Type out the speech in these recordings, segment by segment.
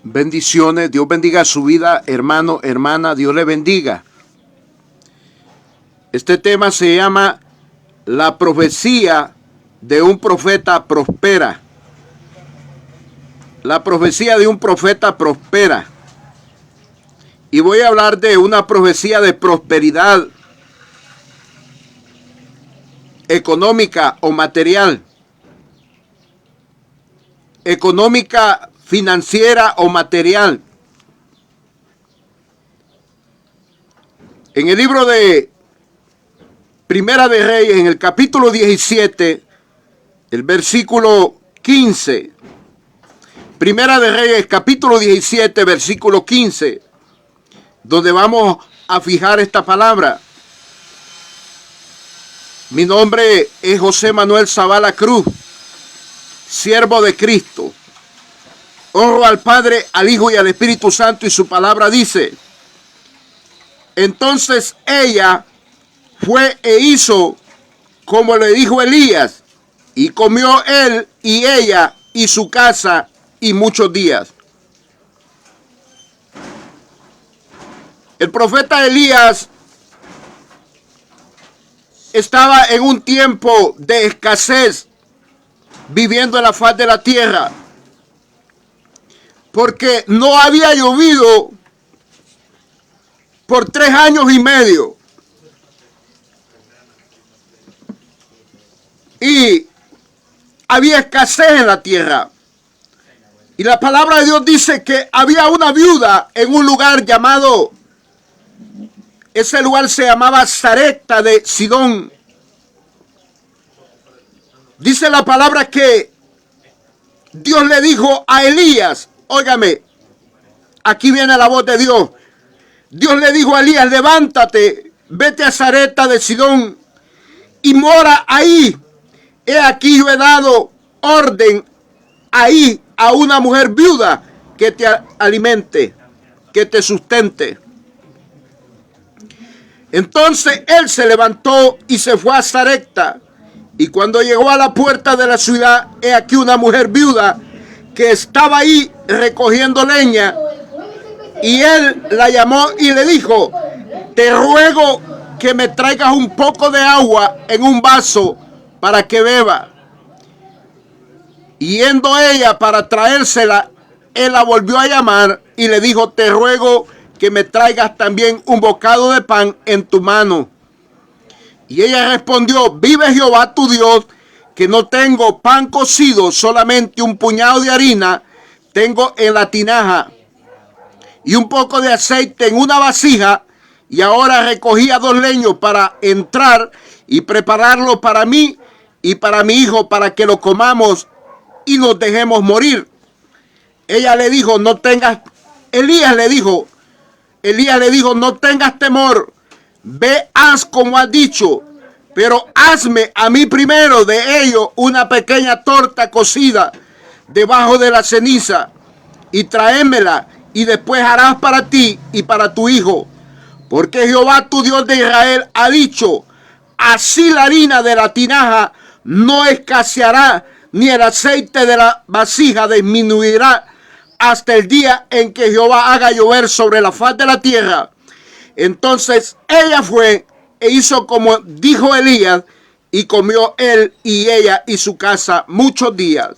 Bendiciones, Dios bendiga su vida, hermano, hermana, Dios le bendiga. Este tema se llama La profecía de un profeta prospera. La profecía de un profeta prospera. Y voy a hablar de una profecía de prosperidad económica o material. Económica, financiera o material. En el libro de Primera de Reyes, en el capítulo 17, el versículo 15. Primera de Reyes, capítulo 17, versículo 15, donde vamos a fijar esta palabra. Mi nombre es José Manuel Zavala Cruz, siervo de Cristo. Honro al Padre, al Hijo y al Espíritu Santo, y su palabra dice: entonces ella fue e hizo como le dijo Elías, y comió él y ella y su casa y muchos días. El profeta Elías estaba en un tiempo de escasez, viviendo en la faz de la tierra, porque no había llovido por 3 años y medio. Y había escasez en la tierra. Y la palabra de Dios dice que había una viuda en un lugar llamado, ese lugar se llamaba Sarepta de Sidón. Dice la palabra que Dios le dijo a Elías, óigame, aquí viene la voz de Dios. Dios le dijo a Elías: levántate, vete a Sarepta de Sidón y mora ahí. He aquí yo he dado orden ahí a una mujer viuda que te alimente, que te sustente. Entonces él se levantó y se fue a Sarepta. Y cuando llegó a la puerta de la ciudad, he aquí una mujer viuda que estaba ahí recogiendo leña. Y él la llamó y le dijo: te ruego que me traigas un poco de agua en un vaso para que beba. Y yendo ella para traérsela, él la volvió a llamar y le dijo: te ruego que me traigas también un bocado de pan en tu mano. Y ella respondió: vive Jehová tu Dios, que no tengo pan cocido, solamente un puñado de harina tengo en la tinaja y un poco de aceite en una vasija. Y ahora recogía 2 leños para entrar y prepararlo para mí y para mi hijo, para que lo comamos y nos dejemos morir. Ella le dijo: no tengas, Elías le dijo, no tengas temor, ve, haz como has dicho, pero hazme a mí primero de ello una pequeña torta cocida debajo de la ceniza y tráemela, y después harás para ti y para tu hijo, porque Jehová tu Dios de Israel ha dicho: así la harina de la tinaja no escaseará, ni el aceite de la vasija disminuirá, hasta el día en que Jehová haga llover sobre la faz de la tierra. Entonces ella fue e hizo como dijo Elías, y comió él y ella y su casa muchos días.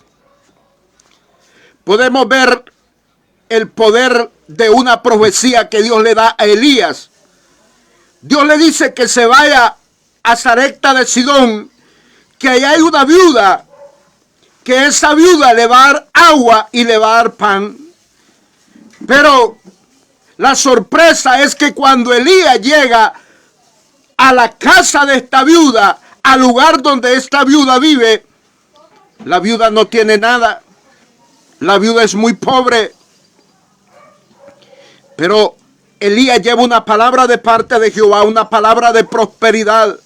Podemos ver el poder de una profecía que Dios le da a Elías. Dios le dice que se vaya a Sarepta de Sidón, que allá hay una viuda, que esa viuda le va a dar agua y le va a dar pan. Pero la sorpresa es que cuando Elías llega a la casa de esta viuda, al lugar donde esta viuda vive, la viuda no tiene nada. La viuda es muy pobre. Pero Elías lleva una palabra de parte de Jehová, una palabra de prosperidad.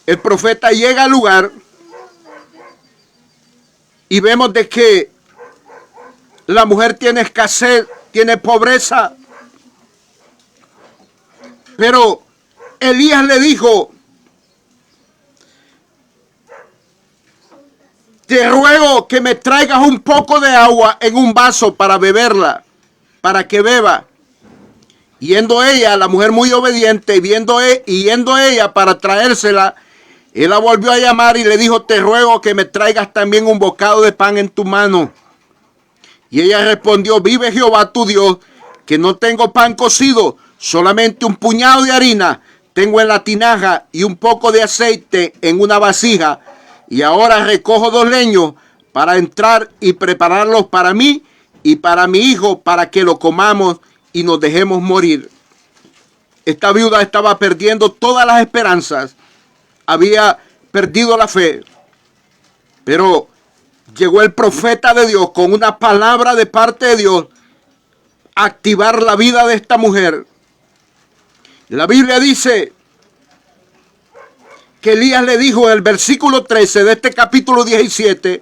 El profeta llega al lugar y vemos de que la mujer tiene escasez, tiene pobreza. Pero Elías le dijo: te ruego que me traigas un poco de agua en un vaso para beberla, para que beba. Yendo ella, la mujer muy obediente, yendo ella para traérsela, él la volvió a llamar y le dijo, te ruego que me traigas también un bocado de pan en tu mano. Y ella respondió, vive Jehová tu Dios, que no tengo pan cocido, solamente un puñado de harina tengo en la tinaja y un poco de aceite en una vasija. Y ahora recojo 2 leños para entrar y prepararlos para mí y para mi hijo, para que lo comamos y nos dejemos morir. Esta viuda estaba perdiendo todas las esperanzas, había perdido la fe, pero llegó el profeta de Dios con una palabra de parte de Dios a activar la vida de esta mujer. La Biblia dice que Elías le dijo en el versículo 13 de este capítulo 17,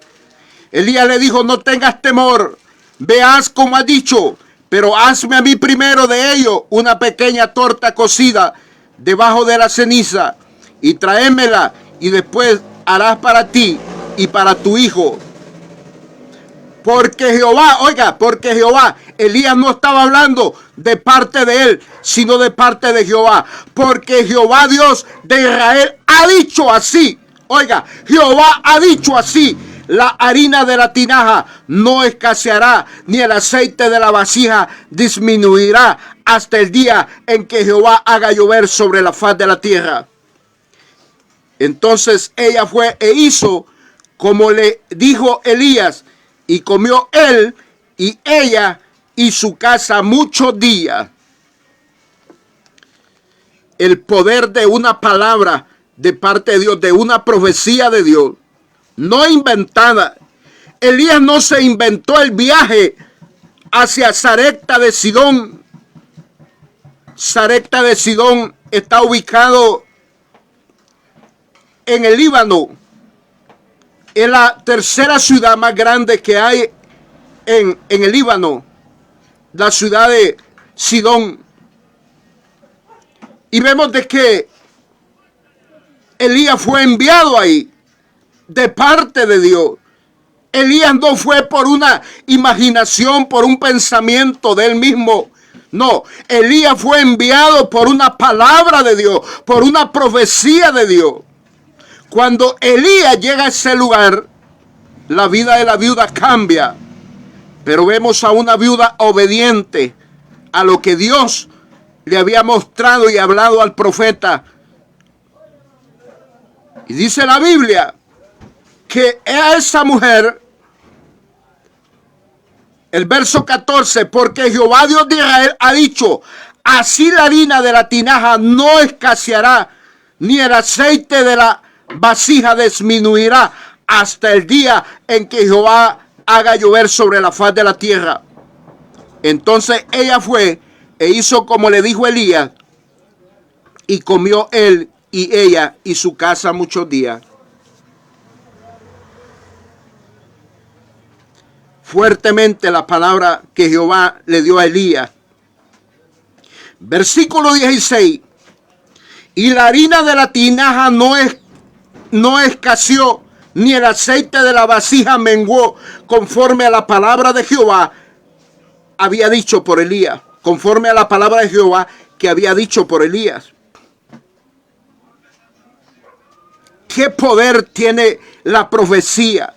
Elías le dijo, no tengas temor, veas como ha dicho, pero hazme a mí primero de ello una pequeña torta cocida debajo de la ceniza y tráemela y después harás para ti y para tu hijo. Porque Jehová, porque Jehová, Elías no estaba hablando de parte de él, sino de parte de Jehová. Porque Jehová Dios de Israel ha dicho así. Jehová ha dicho así. La harina de la tinaja no escaseará, ni el aceite de la vasija disminuirá hasta el día en que Jehová haga llover sobre la faz de la tierra. Entonces ella fue e hizo como le dijo Elías, y comió él y ella y su casa muchos días. El poder de una palabra de parte de Dios, de una profecía de Dios, no inventada. Elías no se inventó el viaje hacia Sarepta de Sidón. Sarepta de Sidón está ubicado en el Líbano. Es la tercera ciudad más grande que hay en el Líbano, la ciudad de Sidón. Y vemos de que Elías fue enviado ahí de parte de Dios. Elías no fue por una imaginación, por un pensamiento de él mismo. No, Elías fue enviado por una palabra de Dios, por una profecía de Dios. Cuando Elías llega a ese lugar, la vida de la viuda cambia. Pero vemos a una viuda obediente a lo que Dios le había mostrado y hablado al profeta. Y dice la Biblia que a esa mujer, el verso 14, porque Jehová Dios de Israel ha dicho, así la harina de la tinaja no escaseará, ni el aceite de la vasija disminuirá hasta el día en que Jehová haga llover sobre la faz de la tierra. Entonces ella fue e hizo como le dijo Elías, y comió él y ella y su casa muchos días. Fuertemente la palabra que Jehová le dio a Elías. Versículo 16. Y la harina de la tinaja no escaseó, ni el aceite de la vasija menguó, conforme a la palabra de Jehová había dicho por Elías. Conforme a la palabra de Jehová que había dicho por Elías. ¿Qué poder tiene la profecía?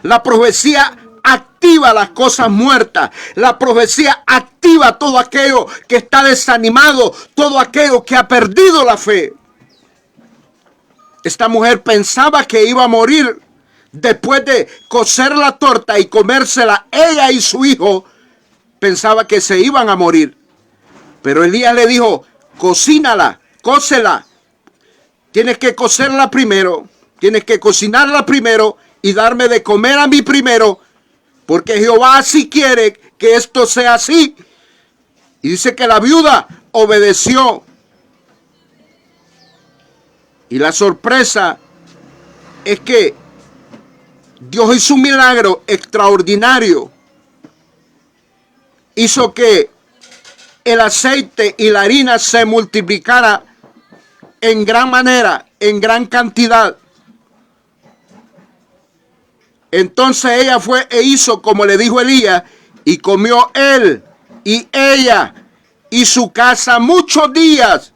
La profecía activa las cosas muertas. La profecía activa todo aquello que está desanimado, todo aquello que ha perdido la fe. Esta mujer pensaba que iba a morir después de cocer la torta y comérsela. Ella y su hijo pensaba que se iban a morir. Pero Elías le dijo, cocínala, cócela. Tienes que cocerla primero, tienes que cocinarla primero y darme de comer a mí primero, porque Jehová así quiere que esto sea así. Y dice que la viuda obedeció. Y la sorpresa es que Dios hizo un milagro extraordinario. Hizo que el aceite y la harina se multiplicara en gran manera, en gran cantidad. Entonces ella fue e hizo como le dijo Elías, y comió él y ella y su casa muchos días.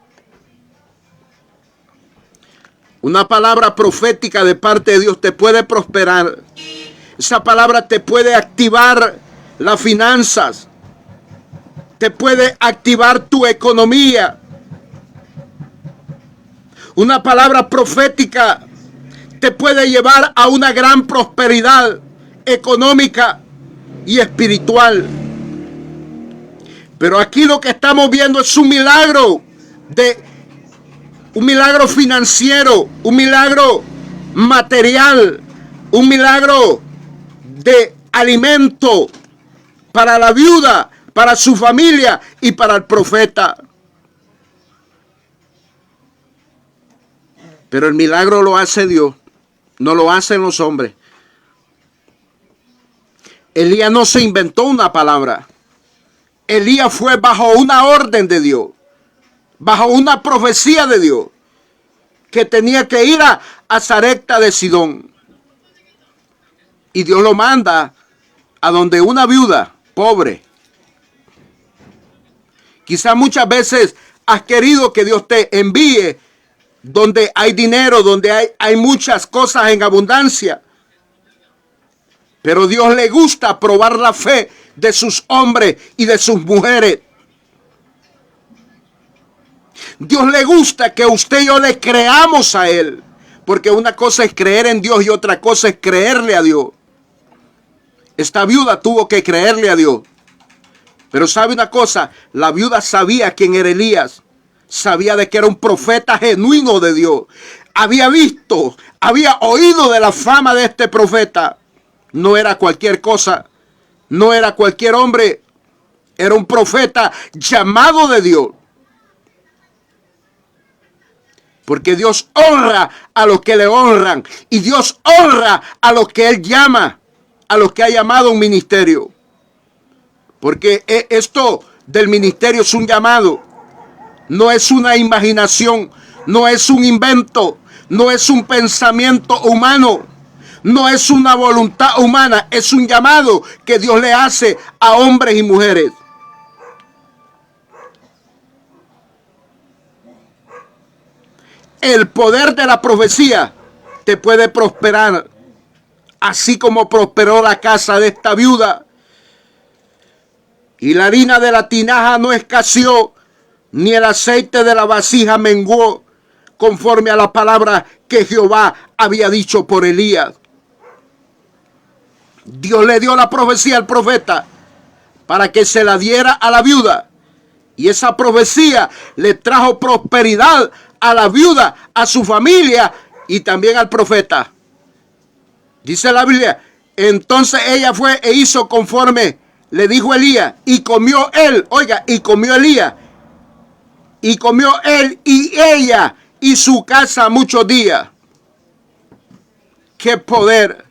Una palabra profética de parte de Dios te puede prosperar. Esa palabra te puede activar las finanzas. Te puede activar tu economía. Una palabra profética te puede llevar a una gran prosperidad económica y espiritual. Pero aquí lo que estamos viendo es un milagro financiero, un milagro material, un milagro de alimento para la viuda, para su familia y para el profeta. Pero el milagro lo hace Dios, no lo hacen los hombres. Elías no se inventó una palabra. Elías fue bajo una orden de Dios, bajo una profecía de Dios, que tenía que ir a Sarepta de Sidón. Y Dios lo manda a donde una viuda pobre. Quizás muchas veces has querido que Dios te envíe donde hay dinero, donde hay muchas cosas en abundancia. Pero Dios le gusta probar la fe de sus hombres y de sus mujeres. Dios le gusta que usted y yo le creamos a Él. Porque una cosa es creer en Dios y otra cosa es creerle a Dios. Esta viuda tuvo que creerle a Dios. Pero sabe una cosa, la viuda sabía quién era Elías. Sabía de que era un profeta genuino de Dios. Había visto, había oído de la fama de este profeta. No era cualquier cosa, no era cualquier hombre. Era un profeta llamado de Dios. Porque Dios honra a los que le honran. Y Dios honra a los que Él llama, a los que ha llamado a un ministerio. Porque esto del ministerio es un llamado. No es una imaginación, no es un invento, no es un pensamiento humano, no es una voluntad humana, es un llamado que Dios le hace a hombres y mujeres. El poder de la profecía te puede prosperar, así como prosperó la casa de esta viuda. Y la harina de la tinaja no escaseó, ni el aceite de la vasija menguó, conforme a la palabra que Jehová había dicho por Elías. Dios le dio la profecía al profeta para que se la diera a la viuda. Y esa profecía le trajo prosperidad a la viuda, a su familia y también al profeta. Dice la Biblia, entonces ella fue e hizo conforme le dijo Elías, y comió él, oiga, y comió Elías, y comió él y ella y su casa muchos días. ¡Qué poder!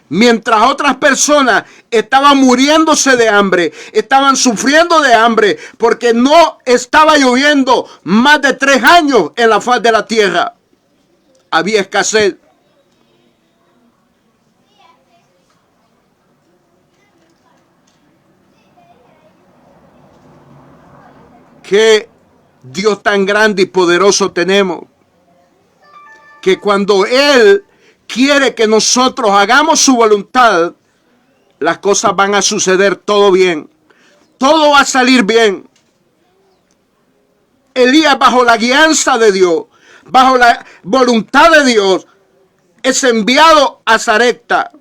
Mientras otras personas estaban muriéndose de hambre, estaban sufriendo de hambre, porque no estaba lloviendo más de 3 años en la faz de la tierra. Había escasez. Qué Dios tan grande y poderoso tenemos, que cuando Él quiere que nosotros hagamos su voluntad, las cosas van a suceder todo bien. Todo va a salir bien. Elías, bajo la guianza de Dios, bajo la voluntad de Dios, es enviado a Sarepta,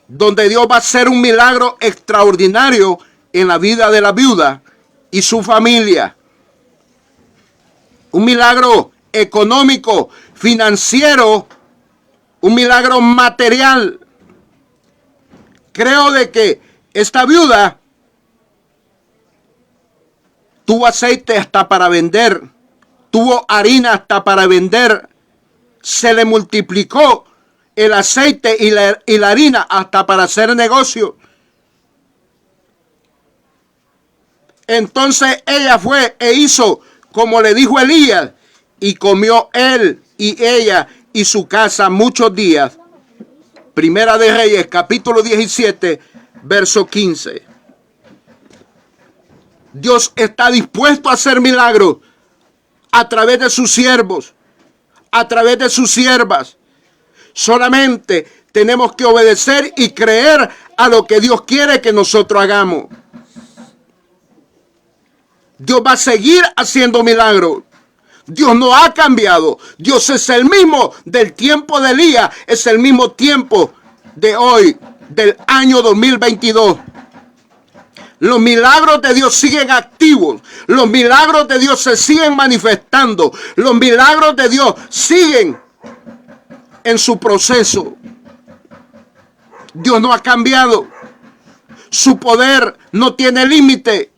donde Dios va a hacer un milagro extraordinario en la vida de la viuda y su familia. Un milagro económico, financiero, un milagro material. Creo de que esta viuda tuvo aceite hasta para vender, tuvo harina hasta para vender, se le multiplicó el aceite y la harina hasta para hacer negocio. Entonces ella fue e hizo como le dijo Elías, y comió él y ella y su casa muchos días. Primera de Reyes, capítulo 17, verso 15. Dios está dispuesto a hacer milagros a través de sus siervos, a través de sus siervas. Solamente tenemos que obedecer y creer a lo que Dios quiere que nosotros hagamos. Dios va a seguir haciendo milagros. Dios no ha cambiado. Dios es el mismo del tiempo de Elías, es el mismo tiempo de hoy, del año 2022. Los milagros de Dios siguen activos. Los milagros de Dios se siguen manifestando. Los milagros de Dios siguen en su proceso. Dios no ha cambiado. Su poder no tiene límite.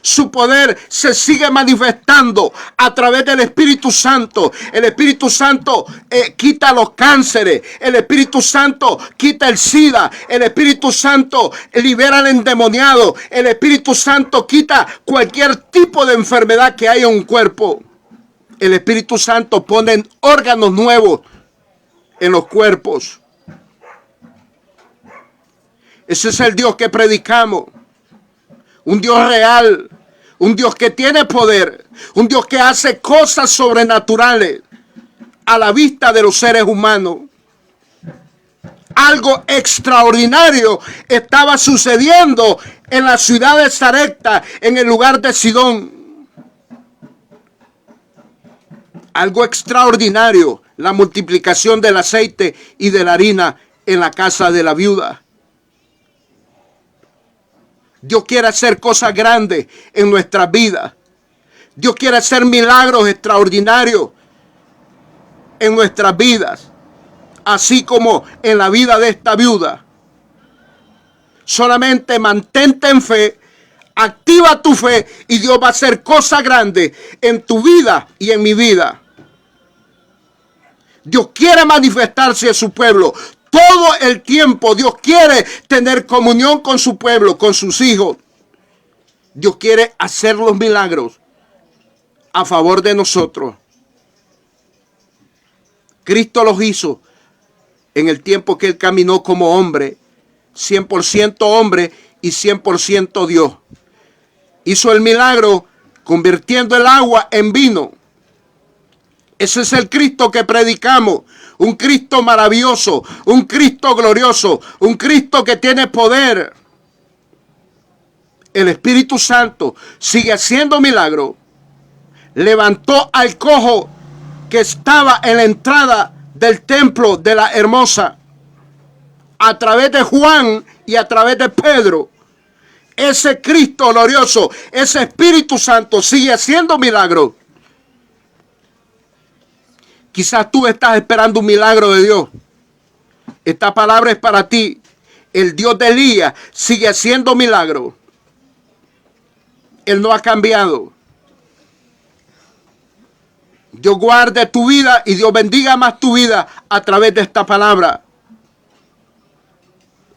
Su poder se sigue manifestando a través del Espíritu Santo. El Espíritu Santo quita los cánceres. El Espíritu Santo quita el SIDA. El Espíritu Santo libera al endemoniado. El Espíritu Santo quita cualquier tipo de enfermedad que haya en un cuerpo. El Espíritu Santo pone órganos nuevos en los cuerpos. Ese es el Dios que predicamos. Un Dios real, un Dios que tiene poder, un Dios que hace cosas sobrenaturales a la vista de los seres humanos. Algo extraordinario estaba sucediendo en la ciudad de Sarepta, en el lugar de Sidón. Algo extraordinario, la multiplicación del aceite y de la harina en la casa de la viuda. Dios quiere hacer cosas grandes en nuestras vidas. Dios quiere hacer milagros extraordinarios en nuestras vidas, así como en la vida de esta viuda. Solamente mantente en fe, activa tu fe y Dios va a hacer cosas grandes en tu vida y en mi vida. Dios quiere manifestarse a su pueblo. Todo el tiempo Dios quiere tener comunión con su pueblo, con sus hijos. Dios quiere hacer los milagros a favor de nosotros. Cristo los hizo en el tiempo que Él caminó como hombre, 100% hombre y 100% Dios. Hizo el milagro convirtiendo el agua en vino. Ese es el Cristo que predicamos. Un Cristo maravilloso, un Cristo glorioso, un Cristo que tiene poder. El Espíritu Santo sigue haciendo milagros. Levantó al cojo que estaba en la entrada del templo de la Hermosa. A través de Juan y a través de Pedro. Ese Cristo glorioso, ese Espíritu Santo sigue haciendo milagros. Quizás tú estás esperando un milagro de Dios. Esta palabra es para ti. El Dios de Elías sigue haciendo milagros. Él no ha cambiado. Dios guarde tu vida y Dios bendiga más tu vida a través de esta palabra.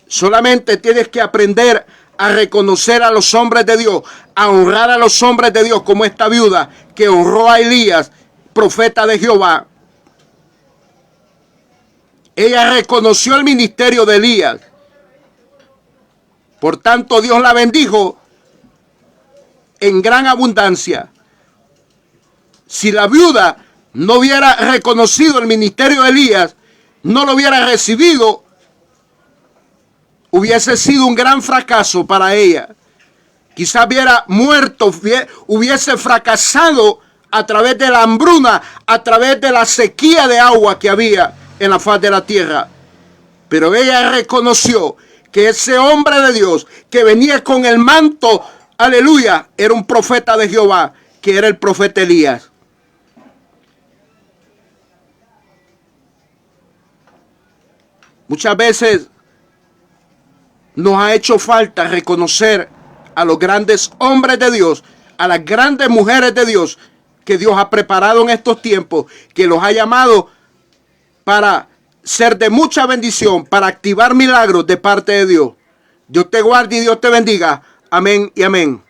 Solamente tienes que aprender a reconocer a los hombres de Dios, a honrar a los hombres de Dios como esta viuda que honró a Elías, profeta de Jehová. Ella reconoció el ministerio de Elías. Por tanto, Dios la bendijo en gran abundancia. Si la viuda no hubiera reconocido el ministerio de Elías, no lo hubiera recibido, hubiese sido un gran fracaso para ella. Quizás hubiera muerto, hubiese fracasado a través de la hambruna, a través de la sequía de agua que había en la faz de la tierra. Pero ella reconoció que ese hombre de Dios que venía con el manto, aleluya, era un profeta de Jehová, que era el profeta Elías. Muchas veces nos ha hecho falta reconocer a los grandes hombres de Dios, a las grandes mujeres de Dios que Dios ha preparado en estos tiempos, que los ha llamado para ser de mucha bendición, para activar milagros de parte de Dios. Dios te guarde y Dios te bendiga. Amén y amén.